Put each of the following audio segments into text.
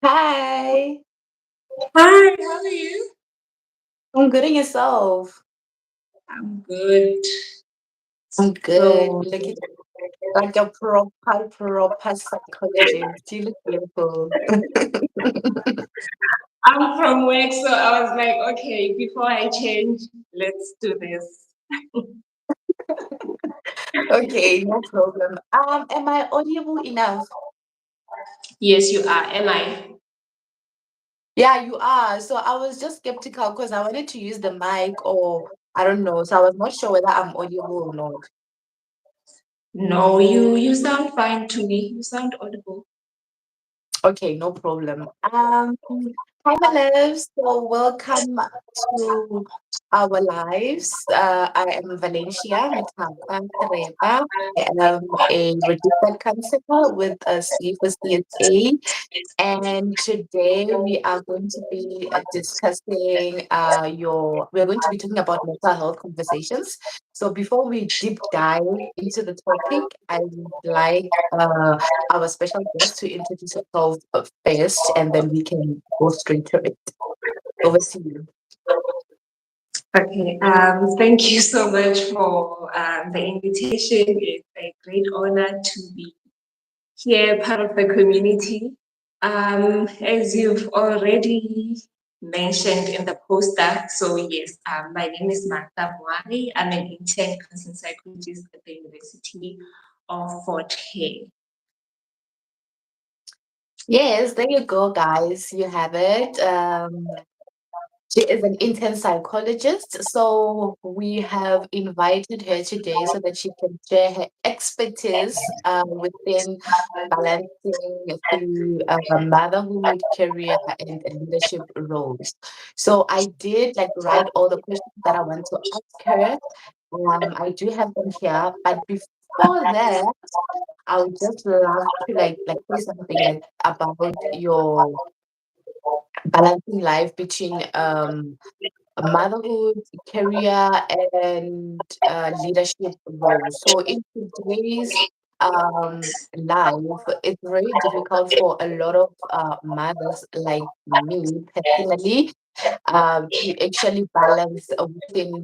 Hi, Hi, how are you? I'm good, and yourself? I'm good. I'm good. So Look at like a proper psychologist. You look beautiful. I'm from work, so I was like, okay, before I change, let's do this. Okay, no problem. Am I audible enough? Yes, you are. Am I? Yeah, you are. So I was just skeptical because I wanted to use the mic or I don't know. So I was not sure whether I'm audible or not. No, you sound fine to me. You sound audible. Okay, no problem. Hi, my loves. So welcome to our lives. I am Valentia Mothakwa. I am a registered counselor with a C for CSA, and today we are going to be discussing we're going to be talking about mental health conversations. So before we deep dive into the topic, I would like our special guest to introduce herself first, and then we can go straight to it. Over to you. Okay. Thank you so much for the invitation. It's a great honor to be here, part of the community. As you've already mentioned in the poster, so yes, my name is Martha Mwari. I'm an intern counseling psychologist at the University of Fort Hare. Yes, there you go, guys. You have it. She is an intern psychologist, so we have invited her today so that she can share her expertise within balancing through motherhood, career, and leadership roles. So I did like write all the questions that I want to ask her. I do have them here, but before that, I would just love to like say something like about your balancing life between motherhood, career, and leadership roles. So in today's life, it's very difficult for a lot of mothers like me personally to actually balance within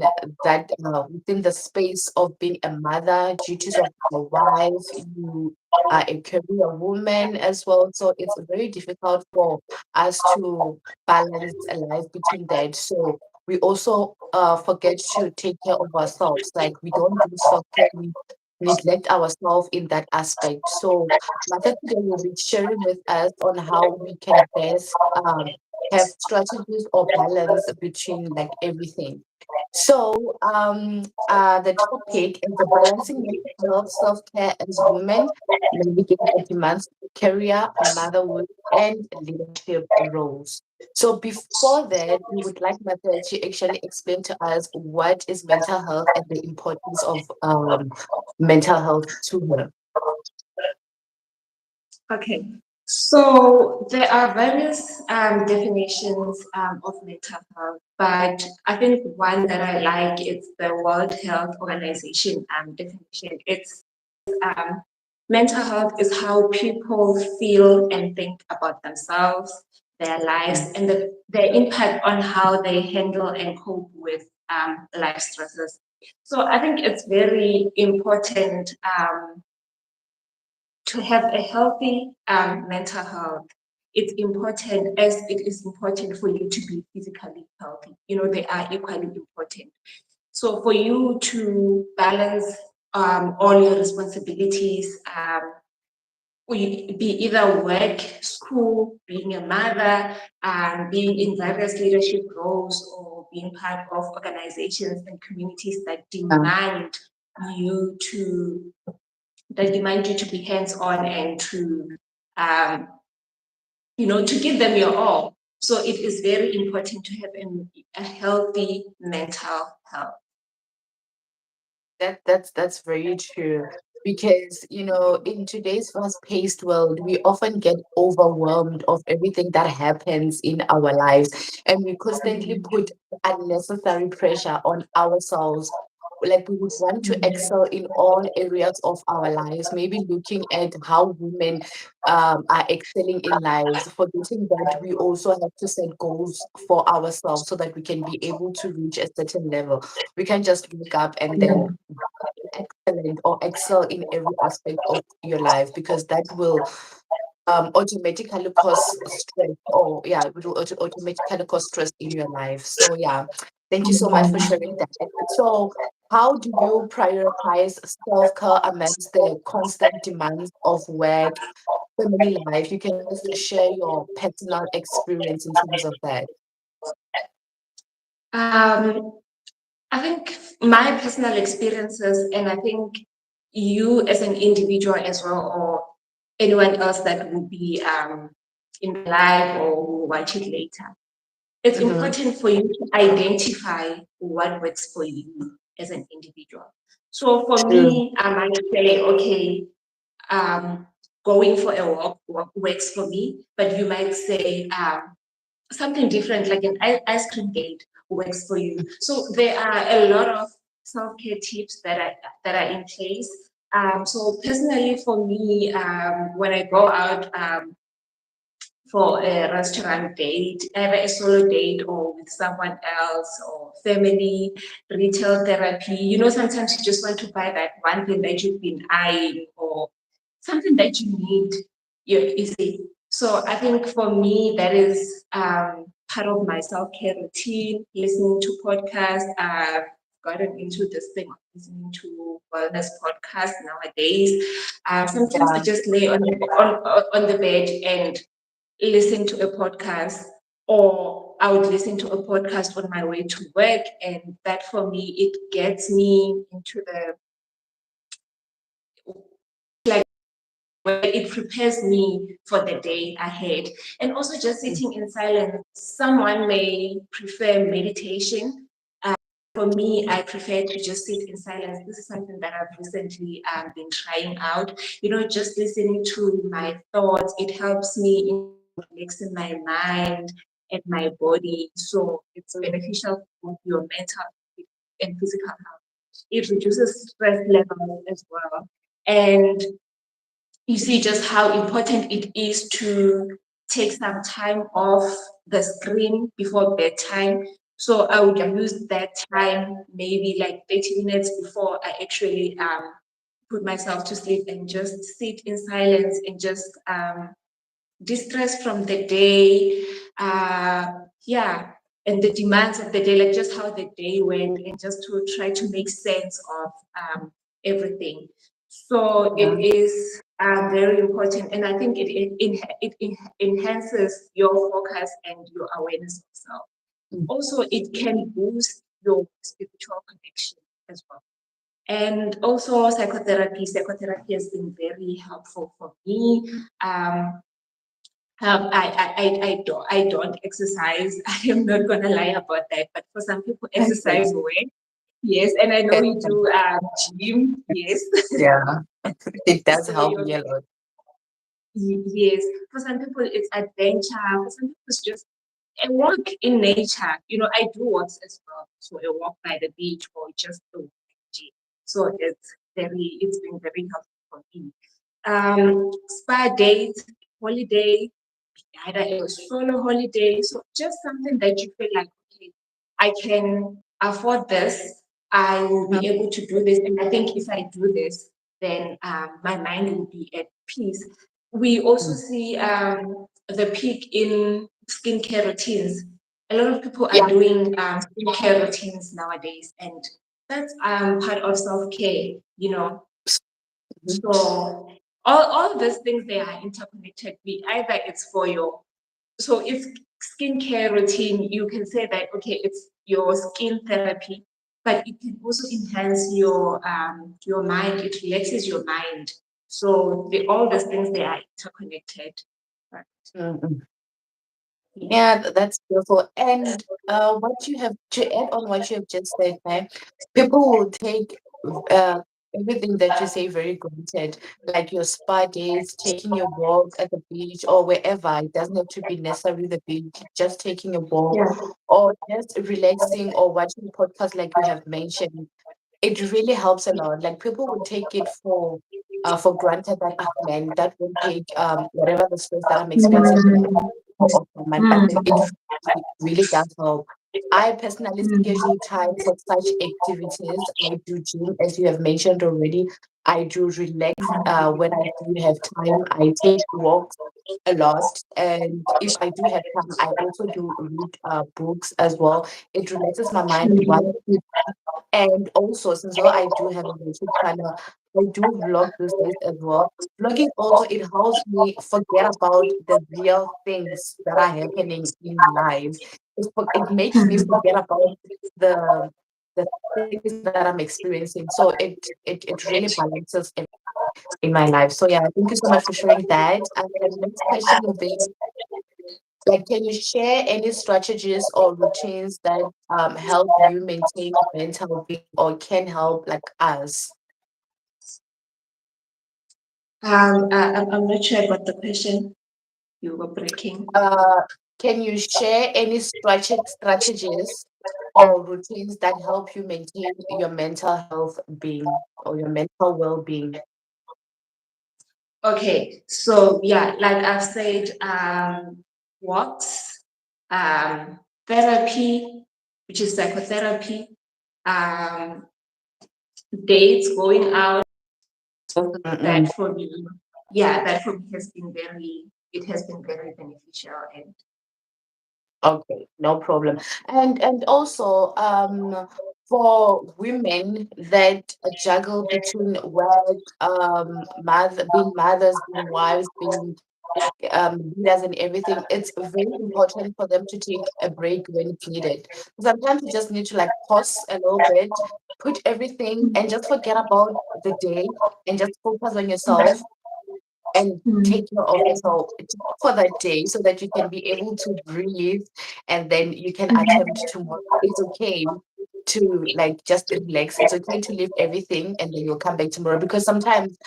the space of being a mother, duties of a wife. You are a career woman as well, so it's very difficult for us to balance a life between that. So we also forget to take care of ourselves. Like we don't do self-care, we neglect ourselves in that aspect. So Mother today will be sharing with us on how we can best have strategies or balance between like everything. So the topic is the balancing mental health, self-care as women navigating the demands of career, motherhood, and leadership roles. So before that, we would like Mother to actually explain to us what is mental health and the importance of mental health to her. Okay. So there are various definitions of mental health, but I think one that I like is the World Health Organization definition. It's um, mental health is how people feel and think about themselves, their lives, and their impact on how they handle and cope with life stresses. So I think it's very important to have a healthy mental health. It's important as it is important for you to be physically healthy. You know, they are equally important. So for you to balance all your responsibilities, be either work, school, being a mother, being in various leadership roles, or being part of organizations and communities that demand you to to be hands-on and to um, to give them your all. So it is very important to have a healthy mental health. That's very true because in today's fast-paced world we often get overwhelmed of everything that happens in our lives, and we constantly put unnecessary pressure on ourselves like we would want to excel in all areas of our lives, maybe looking at how women are excelling in lives, forgetting that we also have to set goals for ourselves so that we can be able to reach a certain level. We can't just wake up and then excellent or excel in every aspect of your life, because that will automatically cause stress, or yeah, it will automatically cause stress in your life. So yeah, thank you so much for sharing that. So how do you prioritize self-care amidst the constant demands of work, family life? You can just share your personal experience in terms of that. Um, I think my personal experiences, and I think you as an individual as well, or anyone else that will be in the live or will watch it later, it's Mm-hmm. important for you to identify what works for you as an individual. So for True. me, I might say, okay, um, going for a walk works for me, but you might say something different, like an ice cream date works for you. So there are a lot of self-care tips that are in place. So personally, for me, when I go out for a restaurant date, either a solo date or with someone else or family, retail therapy. Sometimes you just want to buy that one thing that you've been eyeing or something that you need. You see. So I think for me, that is part of my self-care routine, listening to podcasts. I've gotten into this thing of listening to wellness podcasts nowadays. Sometimes I Yeah. just lay on the bed and listen to a podcast, or I would listen to a podcast on my way to work. And that for me, it gets me into the, like, where it prepares me for the day ahead. And also just sitting in silence. Someone may prefer meditation. For me, I prefer to just sit in silence. This is something that I've recently been trying out. Just listening to my thoughts. It helps me in relaxing my mind and my body. So it's beneficial for your mental and physical health. It reduces stress levels as well. And you see just how important it is to take some time off the screen before bedtime. So I would Yeah. use that time maybe like 30 minutes before I actually put myself to sleep, and just sit in silence and just distress from the day, uh, yeah, and the demands of the day, like just how the day went, and just to try to make sense of everything. So it Yeah. is very important, and I think it enhances your focus and your awareness of self. Mm. Also, it can boost your spiritual connection as well. And also psychotherapy has been very helpful for me. Um, I don't exercise. I am not gonna lie about that. But for some people, Okay. exercise works. Yes, and I know you Okay. do gym. Yes. Yeah. It does So help me a lot. yes. For some people, it's adventure. For some people, it's just a walk in nature. I do walks as well. So a walk by the beach or just a walk at the gym. So it's been very helpful for me. Spa dates, holiday, either a solo holiday. So just something that you feel like, okay, I can afford this. I will be able to do this. And I think if I do this, then my mind will be at peace. We also Mm. see the peak in skincare routines. A lot of people are Yeah. doing skincare routines nowadays, and that's part of self-care. Mhm. So all these things, they are interconnected. Either it's for your, so if skincare routine, you can say that, okay, it's your skin therapy, but it can also enhance your mind. It relaxes your mind. So all these things, they are interconnected. Right. Mm-mm. Yeah. Yeah, that's beautiful. And what you have to add on what you have just said, people will take uh, everything that you say very granted, like your spa days, taking a walk at the beach or wherever. It doesn't have to be necessarily the beach, just taking a walk Yeah. or just relaxing or watching podcasts like you have mentioned. it really helps a lot. Like people would take it for granted that man, that will take whatever the stress that I'm experiencing off my mind. But then it really does help. I personally schedule time for such activities. I do gym, as you have mentioned already. I do relax when I do have time. I take walks a lot, and if I do have time, I also do read books as well. It relaxes my mind while and also, since though I do have a YouTube channel, I do vlog these days as well. Vlogging also it helps me forget about the real things that are happening in my life. It makes me forget about the the things that I'm experiencing. So it really balances in my life. So yeah, thank you so much for sharing that. And the next question will be like, can you share any strategies or routines that help you maintain mental being or can help like us? I'm not sure about the question. You were breaking. Uh, can you share any strategies or routines that help you maintain your mental health being or your mental well-being? Okay, so yeah, like I've said, walks, therapy, which is psychotherapy, um, dates, going out. So Mm-mm. that for me, yeah, that for me has been it has been very beneficial. And Okay, no problem. And also for women that juggle between work, being mothers, being wives, being leaders and everything, it's very important for them to take a break when it's needed. Sometimes you just need to like pause a little bit, put everything and just forget about the day and just focus on yourself and take care of yourself just for that day so that you can be able to breathe and then you can attempt tomorrow. It's okay to like just relax. It's okay to leave everything and then you'll come back tomorrow because sometimes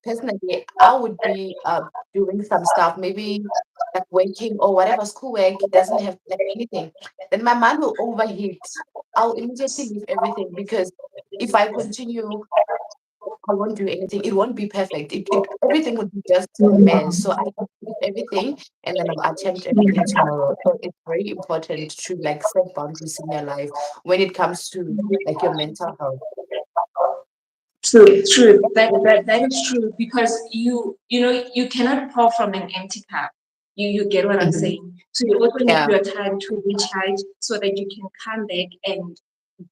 personally I would be doing some stuff, maybe like working or whatever, schoolwork doesn't have like anything. Then my mind will overheat. I'll immediately leave everything because if I continue I won't do anything. It won't be perfect. Everything would be just a mess. So I can leave everything and then I'll attempt everything tomorrow. So it's very important to like set boundaries in your life when it comes to like your mental health. true, true. That is true because you know you cannot pour from an empty cup. You get what I'm Mhm. saying. So you also need Yeah. your time to recharge so that you can come back and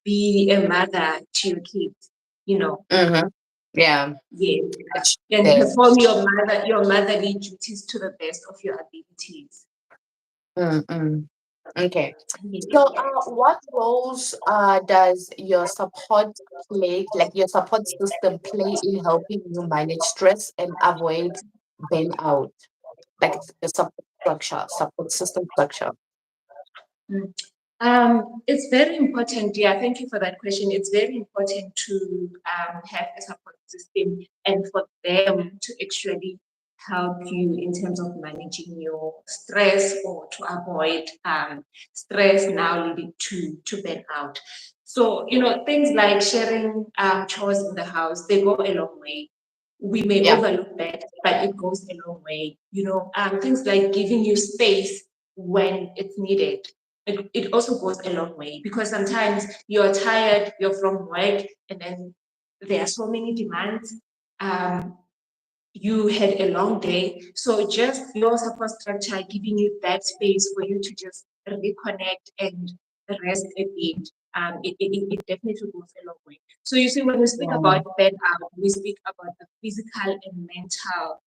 be a mother to your kids. You know, Hmm. Yeah. yeah, That's and it. perform your motherly duties to the best of your abilities. Mm-mm. Okay. So, Yeah. what roles does your support play, like your support system play in helping you manage stress and avoid burnout? Like the support system structure. Mm. It's very important. Yeah, thank you for that question. It's very important to have a support system and for them to actually help you in terms of managing your stress or to avoid stress now leading to burnout. So, you know, things like sharing chores in the house, they go a long way. We may Yeah. overlook that, but it goes a long way. You know, things like giving you space when it's needed, it also goes a long way because sometimes you're tired, you're from work, and then there are so many demands. Um, you had a long day. So just your support structure giving you that space for you to just reconnect and rest a bit. It definitely goes a long way. So you see, when we speak Yeah. about burnout, we speak about the physical and mental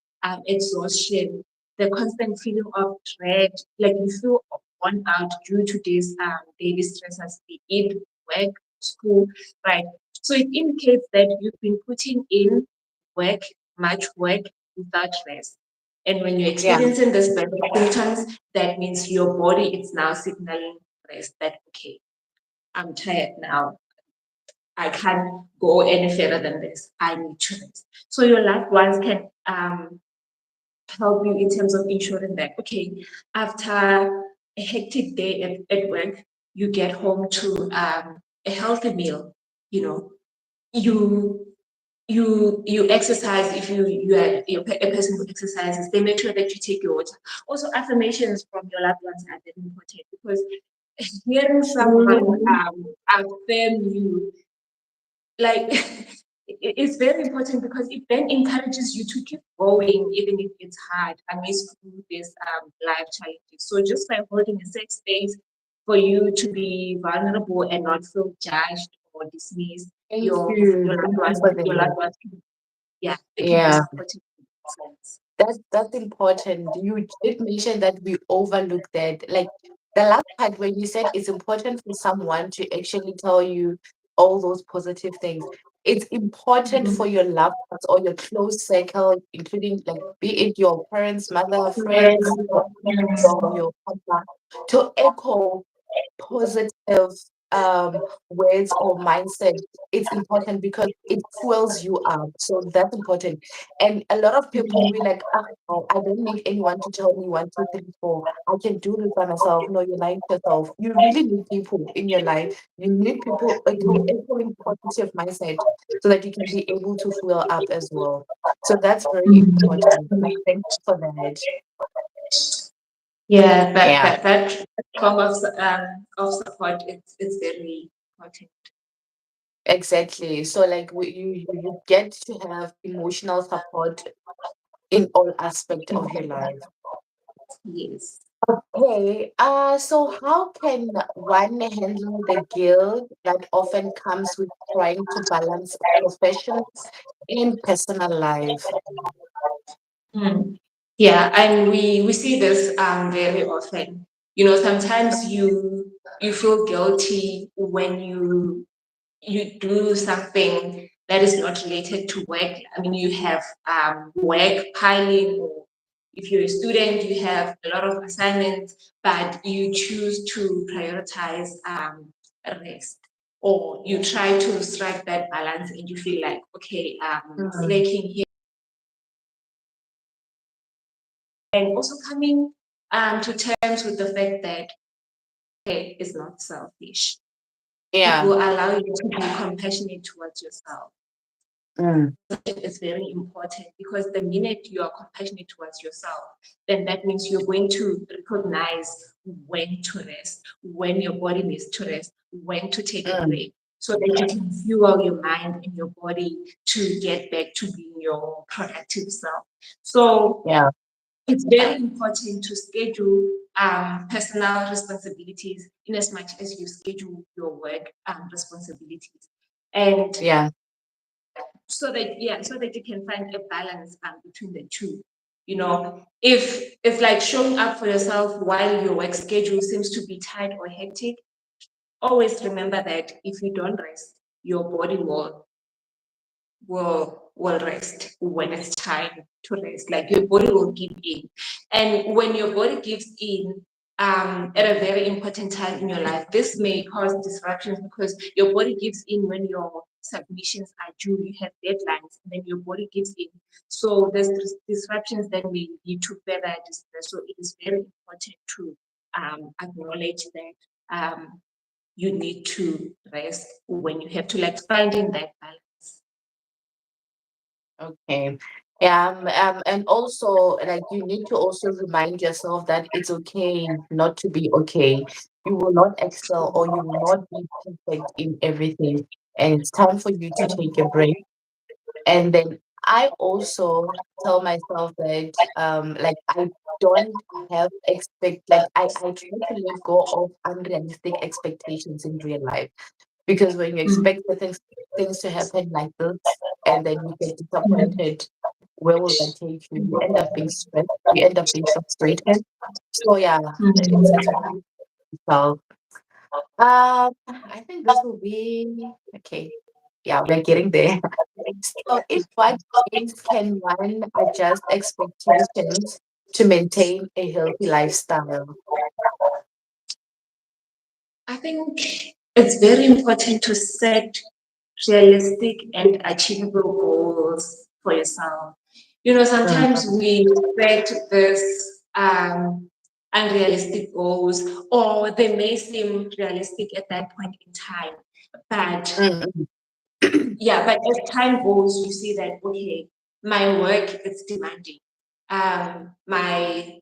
exhaustion, the constant feeling of dread, like you feel worn out due to these daily stressors, be it work, school, right? So it indicates that you've been putting in work, much work without rest. And when you're Yeah. experiencing this symptoms, that means your body is now signaling rest that, okay, I'm tired now. I can't go any further than this. I need to rest. So your loved ones can help you in terms of ensuring that, okay, after a hectic day at work, you get home to a healthy meal. you know, you you exercise. If you're a person who exercises, they make sure that you take your water. Also, affirmations from your loved ones are very important, because hearing someone affirm you, like, it's very important, because it then encourages you to keep going even if it's hard amidst these life challenges. So just by holding a safe space for you to be vulnerable and not feel judged or dismissed, Thank your you. loved Thank you ones for your loved that. ones yeah, they can be Yeah. supportive in that sense. That's important. You did mention that we overlook that. Like the last part when you said it's important for someone to actually tell you all those positive things. It's important for your loved ones or your close circle, including like be it your parents, mother, friends, your partner, to echo positive words or mindset. It's important because it fuels you up, so that's important. And a lot of people will like, ah, no, I don't need anyone to tell me 1, 2, 3, 4, I can do this by myself. No, you're lying to yourself. You really need people in your life. You need people echoing positive mindset so that you can be able to fuel up as well. So that's very important. Thank you for that. Yeah, but Yeah. that form of support, it's very important. Exactly. So like you get to have emotional support in all aspect of your life. Yes. Okay. So how can one handle the guilt that often comes with trying to balance professional and personal life? Mm. Yeah, and we see this very often. Sometimes you feel guilty when you do something that is not related to work. I mean, you have work piling, or if you're a student, you have a lot of assignments, but you choose to prioritize rest, or you try to strike that balance, and you feel like, okay, Mm, slacking here, and also coming to terms with the fact that okay, it's not selfish. It yeah. will allow you to be compassionate towards yourself. Mm, Is very important, because the minute you are compassionate towards yourself, then that means you're going to recognize when to rest, when your body needs to rest, when to take a mm, break, so that you can fuel your mind and your body to get back to being your productive self. So yeah. it's very important to schedule personal responsibilities in as much as you schedule your work responsibilities. And Yeah. so that you can find a balance between the two. If like showing up for yourself while your work schedule seems to be tight or hectic, always remember that if you don't rest, your body will rest when it's time to rest. Like your body will give in. And when your body gives in at a very important time in your life, this may cause disruptions, because your body gives in when your submissions are due, you have deadlines, and then your body gives in. So there's disruptions that may lead to further distress. So it is very important to acknowledge that you need to rest when you have to, like, finding that balance. Okay. Yeah, and also like you need to also remind yourself that it's okay not to be okay. You will not excel or you will not be perfect in everything. And it's time for you to take a break. And then I also tell myself that like I don't have I try to let go of unrealistic expectations in real life. Because when you expect the things to happen like this and then you get disappointed, where will that take you? You end up being stressed, you end up being frustrated. So yeah, it's really tough. I think this will be okay. Yeah, we're getting there. So in what ways can one adjust expectations to maintain a healthy lifestyle? I think it's very important to set realistic and achievable goals for yourself. Mm, Sometimes we set this unrealistic goals, or they may seem realistic at that point in time, but mm, Yeah, but as time goes, you see that okay, my work is demanding. My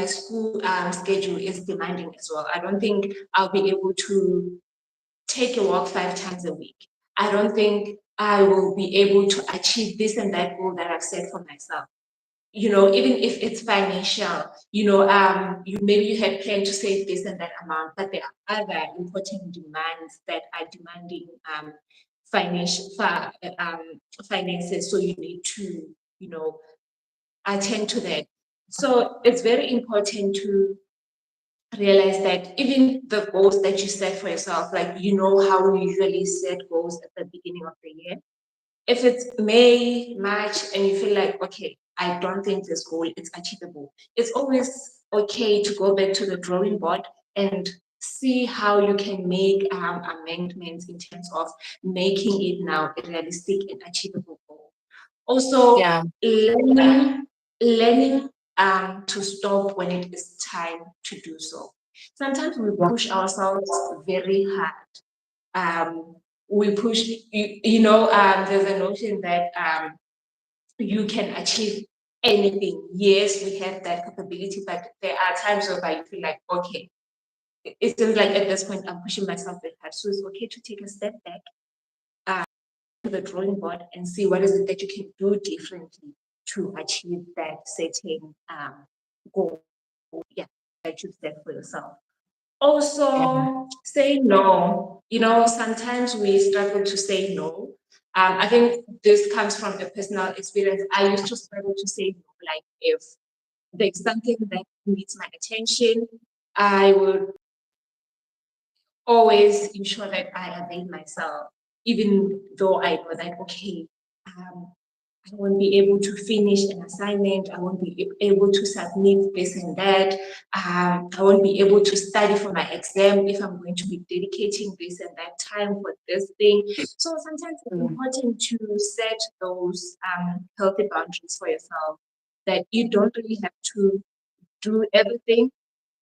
school schedule is demanding as well. I don't think I'll be able to take a walk 5 times a week. I don't think I will be able to achieve this and that goal that I've set for myself. Even if it's financial, you maybe you had planned to save this and that amount, but there are other important demands that are demanding financial finances, so you need to, you know, attend to that. So it's very important to realize that even the goals that you set for yourself, like how we usually set goals at the beginning of the year, if it's May, March, and you feel like, okay, I don't think this goal is achievable, it's always okay to go back to the drawing board and see how you can make amendments in terms of making it now a realistic and achievable goal. Also, Yeah. learning to stop when it is time to do so. Sometimes we Yeah. push ourselves very hard. We push, there's a notion that you can achieve anything. Yes, we have that capability, but there are times where you feel like, okay, it seems like at this point I'm pushing myself very hard. So it's okay to take a step back to the drawing board and see what is it that you can do differently to achieve that certain goal, yeah, that you set for yourself. Yeah. Also, say no. Sometimes we struggle to say no. I think this comes from a personal experience. I used to struggle to say no. Like if there's something that needs my attention, I would always ensure that I avail myself, even though I know that, okay, um, I won't be able to finish an assignment, I won't be able to submit this and that, I won't be able to study for my exam if I'm going to be dedicating this and that time for this thing. So sometimes it's Mm. important to set those healthy boundaries for yourself, that you don't really have to do everything,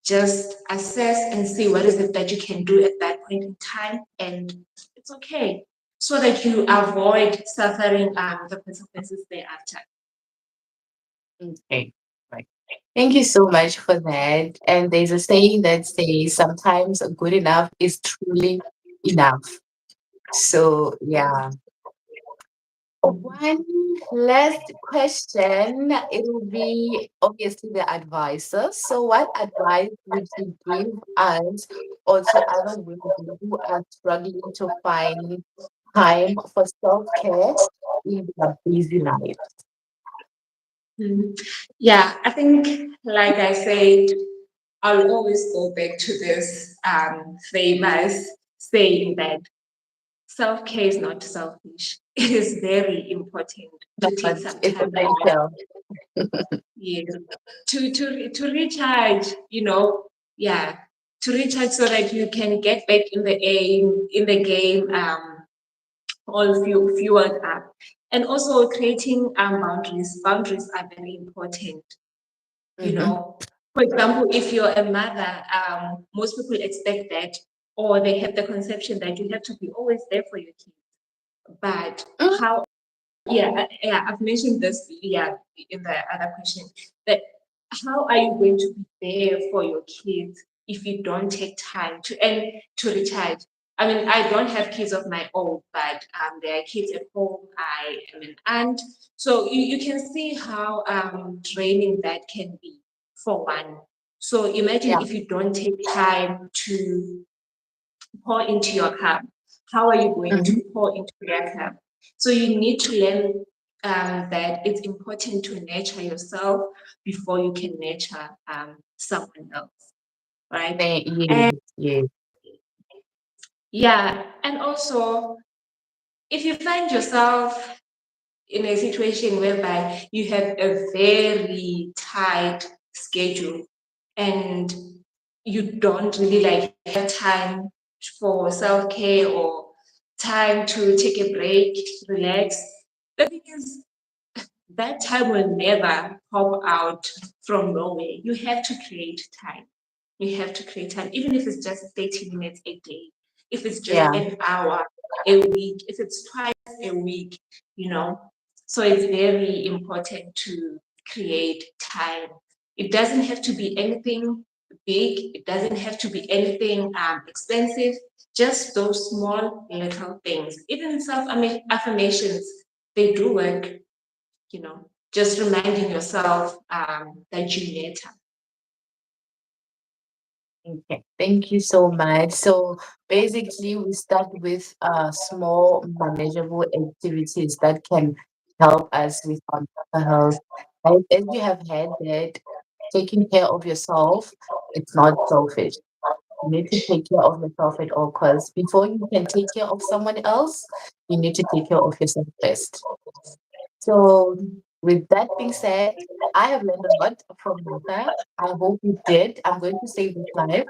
just assess and see what is it that you can do at that point in time, and it's okay, so that you avoid suffering the consequences thereafter. Okay. Right. Thank you so much for that. And there's a saying that says sometimes good enough is truly enough. So yeah. One last question. It will be obviously the advisor. So, what advice would you give us or to other women who are struggling to find time for self-care in their busy life? Mhm. Yeah, I think, like I said, I'll always go back to this famous saying that self-care is not selfish. It is very important to take But some it's time for yourself. essential. Yes, to recharge, yeah, to recharge so that you can get back in the game, all fueled up, and also creating boundaries. Boundaries are very important. You Mm-hmm. know, for example, if you're a mother, most people expect that, or they have the conception that you have to be always there for your kids. But how yeah, yeah, I've mentioned this, yeah, in the other question, that how are you going to be there for your kids if you don't take time to recharge? I mean, I don't have kids of my own, but there are kids at home. I am an aunt, so you can see how draining that can be for one. So imagine Yeah. if you don't take time to pour into your cup. How are you going Mm-hmm. to pour into your cup? So you need to learn that it's important to nurture yourself before you can nurture someone else, right? And Yes, yes. yeah, and also if you find yourself in a situation whereby you have a very tight schedule and you don't really like have time for self-care or time to take a break, relax, the thing is that time will never pop out from nowhere. You have to create time. You have to create time, even if it's just 30 minutes a day, if it's just Yeah. an hour a week, if it's twice a week, you know. So it's very important to create time. It doesn't have to be anything big, it doesn't have to be anything expensive, just those small little things. Even self affirmations, they do work, you know, just reminding yourself that you matter. Okay, thank you so much. So basically, we start with small, manageable activities that can help us with our mental health. And as you have had that, taking care of yourself, it's not selfish. You need to take care of yourself at all costs. Before you can take care of someone else, you need to take care of yourself first. So, with that being said, I have learned a lot from Martha. I hope you did. I'm going to save this live.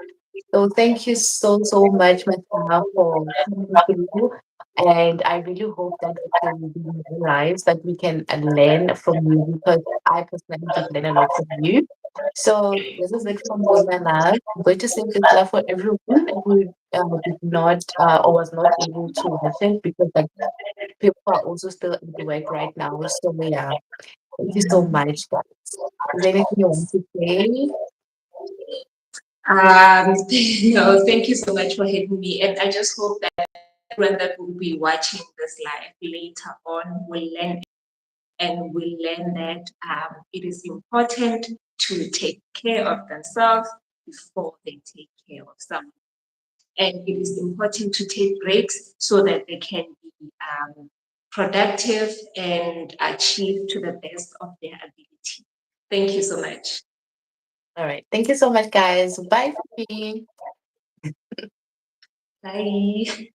So, thank you so, so much, Martha, for coming through. And I really hope that there will be more lives that we can learn from you because I personally did learn a lot from you. So, this is it from me, my love. I'm going to save this live for everyone who did not or was not able to watch it because like people are also still at work right now. So yeah, thank you so much, guys. Is there anything you want to say? No, thank you so much for having me. And I just hope that everyone that will be watching this live later on will learn and will learn that it is important to take care of themselves before they take care of someone. And it is important to take breaks so that they can be productive and achieve to the best of their ability. Thank you so much. All right. Thank you so much, guys. Bye for me. Bye.